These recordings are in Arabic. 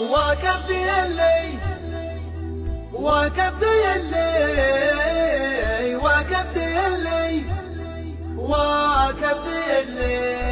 وكبدي اللي وكبدي اللي وكبدي اللي وكبدي اللي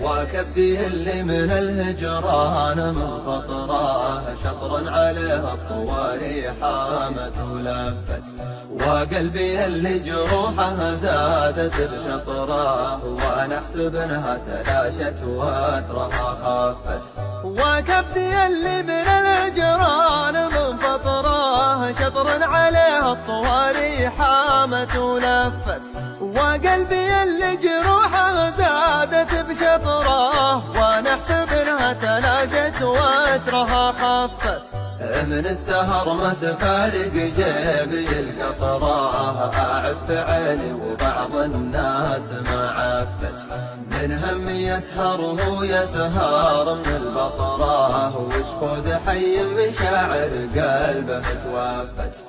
وكبدي اللي من الهجران من فطراه شطرا عليه الطواري حامت ولفت، وقلبي اللي جروحه زادت بشطراه وانا احسب انها تلاشت واثرها خفت. وكبدي اللي من الهجران من فطراه شطرا عليه الطواري حامت ولفت، وقلبي اللي جروحه زادت بشطراه وانا احسب انها تلاشت واثرها خفت. من السهر ما تفارق جيبي القطراه اعف عيني وبعض الناس ما عفت، من هم يسهر وهو يسهر من البطراه وشفود حي مشاعر قلبه توفت.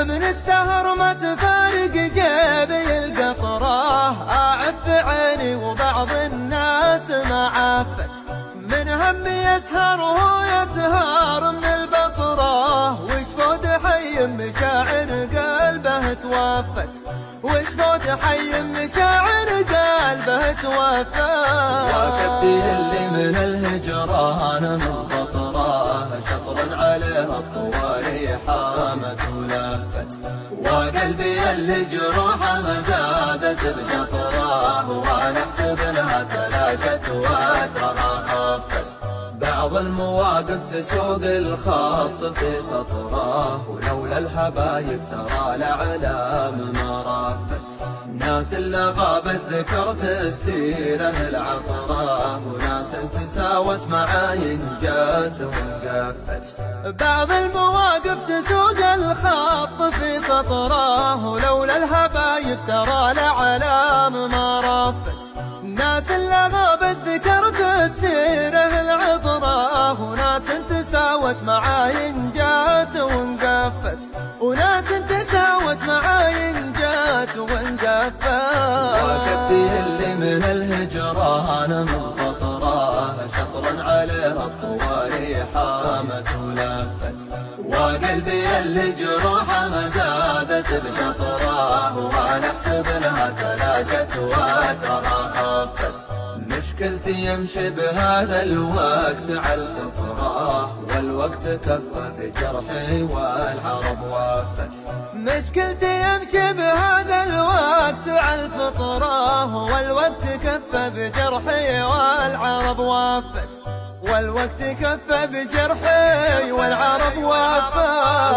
من السهر ما تفارق جيبي القطراه اعف عيني وبعض الناس ما عفت، من هم يسهر وهو يسهر من البطراه وشفود حي مشاعر قلبه توفت، وشفود حي مشاعر قلبه توفت. وكبدي اللي من الهجران من فطراه شطرا عليه الطواري حامت ولفت، وقلبي اللي جروحه زادت بشطراه وانا احسب انها تلاشت واثرها خفت. بعض المواقف تسوق الخط في سطراه ولولا الحبايب ترى الاعلام ما رافت، ناس اللي غابت ذكرت السيره العطراه وناس تساوت معاين جات وقفت. بعض المواقف تسوق الخط في سطراه ولولا الحبايب ترى الاعلام ما رافت، ناس اللي غابت ذكرت السيره العطراه وناس تساوت معاين جات وانقفت، وناس تساوت معاين جات وانقفت. وكبدي اللي من الهجران من فطراه شطرا عليه الطواري حامت ولفت، وقلبي اللي جروحه زادت بشطراه وانا احسب انها تلاشت واثرها خفت. مشكلتي يمشي بهذا الوقت على الفطراه والوقت كفى بجرحي والعرب وفت. مشكلتي يمشي بهذا الوقت على الفطراه والوقت كفى بجرحي والعرب وفت، والوقت كفى بجرحي والعرب وفت.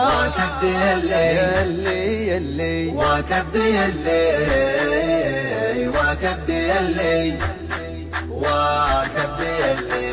وكبدي اللي وكبدي اللي وكبدي اللي وكبدي اللي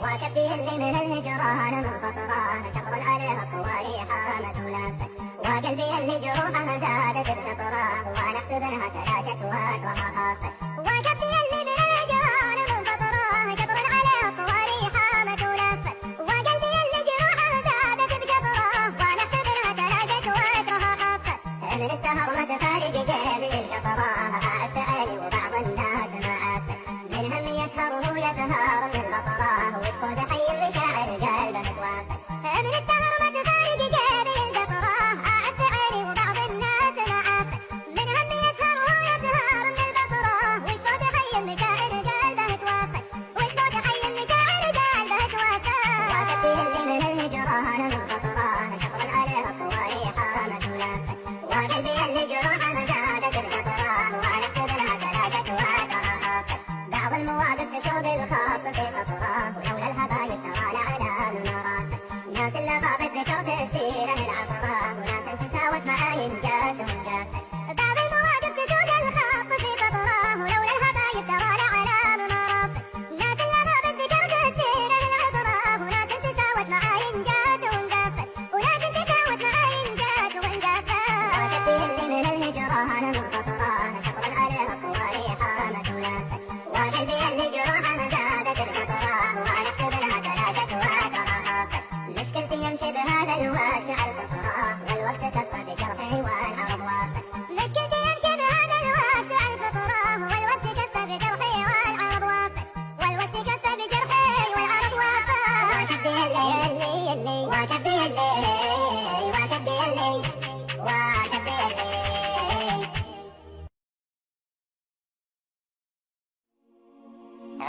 وكبدي اللي من الهجران من فطراه شطرا عليه الطواري حامت ولفت، وقلبي اللي جروحه زادت بشطراه وانا احسب انها تلاشت واثرها خفت. وكبدي اللي من الهجران من فطراه شطرا عليه الطواري حامت ولفت، وقلبي اللي جروحه زادت بشطراه وانا احسب انها تلاشت واثرها خفت. من السهر ما تفارق جيبي القطراه اعف عيني وبعض الناس ما عفت، من هم يسهر وهو يسهر من البطراه وشفود حي مشاعر قلبه توفت. من السهر ما تفارق جيبي القطراه اعف عيني وبعض الناس ما عفت، من هم يسهر وهو يسهر من البطراه وشفود حي مشاعر قلبه توفت، وشفود حي مشاعر قلبه توفت. وكبدي اللي من الهجران من فطراه شطرا عليه الطواري حامت ولفت، وقلبي اللي جروحه زادت بشطراه وانا احسب انها تلاشت واثرها خفت. بعض المواقف تسوق الخط في سطراه ولولا الحبايب ترى الاعلام ما رافت، ناس اللي غابت ذكرت السيره العطراه وناس تساوت معاين جات وانقفت. بعض المواقف تسوق الخط في سطراه ولولا الحبايب ترى الاعلام ما رافت، ناس اللي غابت ذكرت السيره العطراه وناس تساوت معاين جات وانقفت، وناس تساوت معاين جات وانقفت. وكبدي اللي من الهجران من فطراه شطرا عليه الطواري حامت ولفت، وقلبي اللي جروحه زادت بشطراه وانا احسب انها تلاشت واثرها خفت. مشكلتي يمشي بهذا الوقت على الفطراه والوقت كفى بجرحي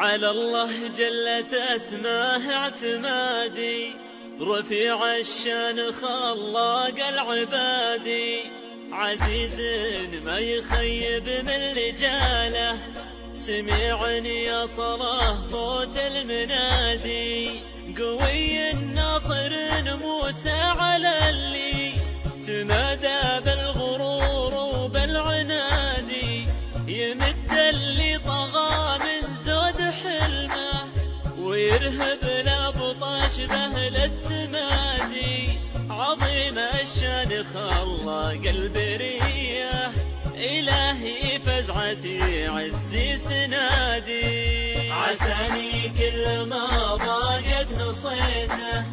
على الله جلت أسماه اعتمادي، رفيع الشان خلاق العبادي، عزيز ما يخيب من رجاله، سمعني يا صلاة صوت المنادي، قوي الناصر موسى على اللي تمادى بالغرور وبالعنادي، يمد اللي طغى من زود حلمه، ويرهب لابطاش بهل التمادي، عظيم الشان خلاق البريه، إلهي فزعتي عزي سنادي، عساني كل ما ضاقت نصيته،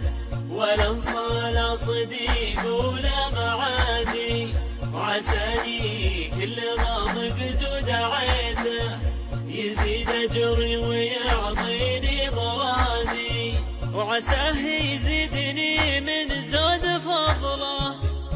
ولا انصال صديق ولا معادي، وعساني كل ما ضقت ودعيته، يزيد أجري ويعطيني مرادي، وعساه يزيدني من زود فضله،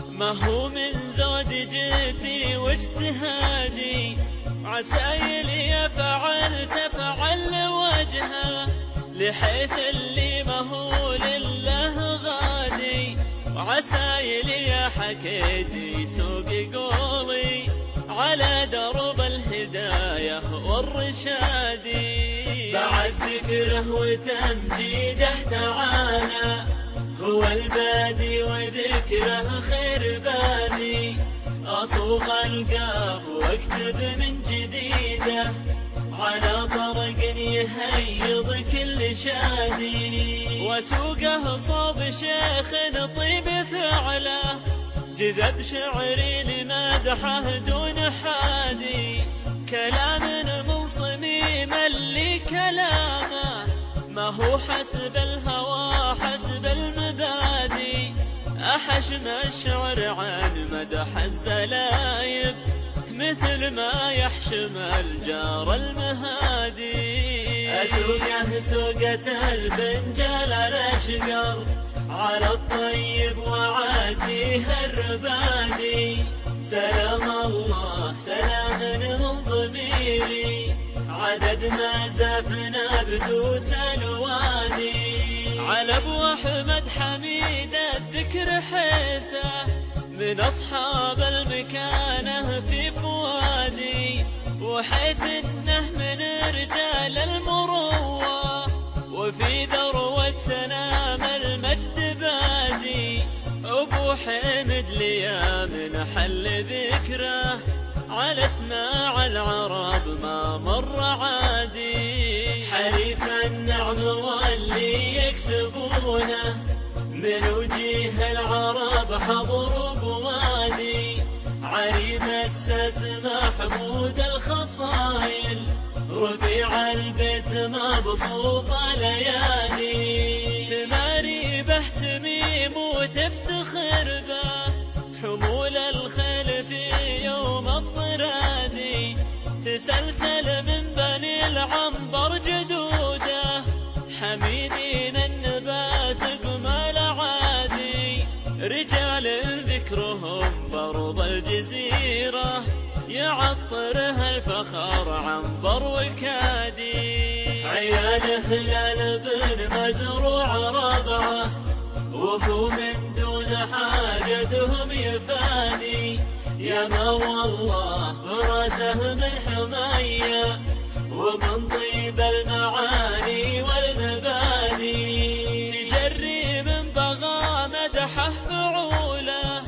ما هو من زود جدي واجتهادي، عسايلي يفعل تفعل وجهه، لحيث اللي ما هو لله غادي، وعسايلي حكيتي سوق قولي على درب الهداية والرشادي، بعد ذكره وتمجيده تعالى، هو البادي وذكره خير بادي، أصوغ القاف واكتب من جديده، على طرق يهيض كل شادي، وسوقه صوب شيخ طيب فعله، جذب شعري لمدحه دون حادي، كلام من صميم اللي كلامه، ما هو حسب الهوى حسب المبادئ، أحشم الشعر عن مدح الزلايب، مثل ما يحشم الجار المهادي، أسوقه سوقة البنجال الأشقر، على الطيب وعديه الربادي، سلام الله سلام من ضميري، عدد ما زفنا بدوس الوادي، على ابو احمد حميد الذكر حيثه، من اصحاب المكانه في فؤادي، وحيث انه من رجال المروه، وفي ذروه سنام المجد بادي، ابو حمد ليا من حل ذكره، على اسماع العرب ما مر عادي، حليف النعم واللي يكسبونه، من وجيه العرب حضر بوادي، عريب الساس محمود الخصايل، رفيع البيت مبسوط ليالي، تماري به تميم وتفتخر به، حمول الخيل في يوم الطرادي، تسلسل من بني العنبر جدوده، حميدين النباس قمال عادي، رجال ذكرهم برض الجزيرة، يعطرها الفخر عنبر وكادي، عيال هلال بن مزروع ربعه، وهو من دون حاجتهم يفادي، يا ما والله براسه من حماية، ومن طيب المعاني والمبادئ، تجري من بغى مدحه فعوله،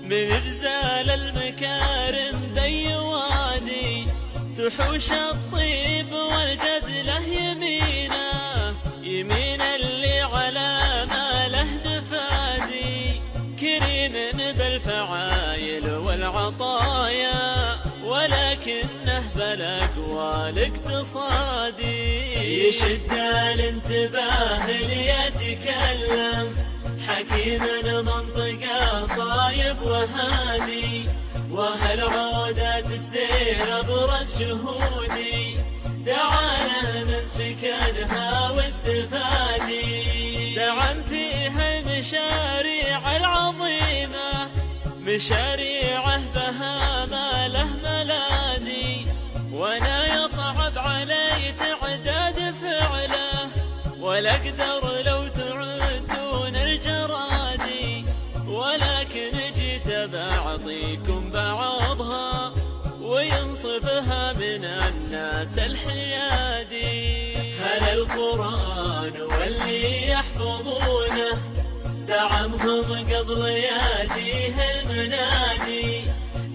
من اجزال المكارم دي وادي، تحوش الطيب والجزله يمينه، يمين اللي على ما له نفادي، كريم بالفعايل والعطايا، ولكنه بالاقوى الاقتصادي، يشد الانتباه ليتكلم، حكيم منطقه صايب وهادي، وهالعودة تستير ابرز شهودي، دعانا من سكنها واستفادي، دعم فيها المشاريع العظيمة، مشاريعه بها ما له ملادي، وانا يصعب علي تعداد أقدر لو تعدون الجرادي، ولكن جيت بعطيكم بعضها وينصفها من الناس الحيادي. هل القرآن واللي يحفظونه دعمهم قبل ياتيه المنادي،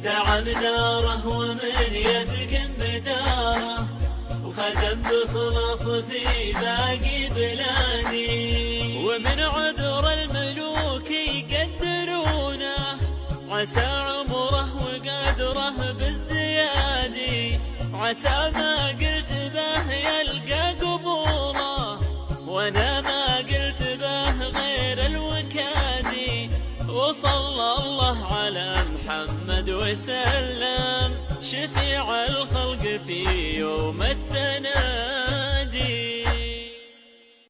دعم داره ومن يسكن بداره، وخدم بخلاص في باقي بلادي. ومن عذر الملوك يقدرونه، عسى عمره وقدره بازديادي، عسى ما قلت به يلقى قبوله، وانا ما قلت به غير الوكادي. وصلى الله على محمد وسلم، شفيع الخلق في يوم التقييم.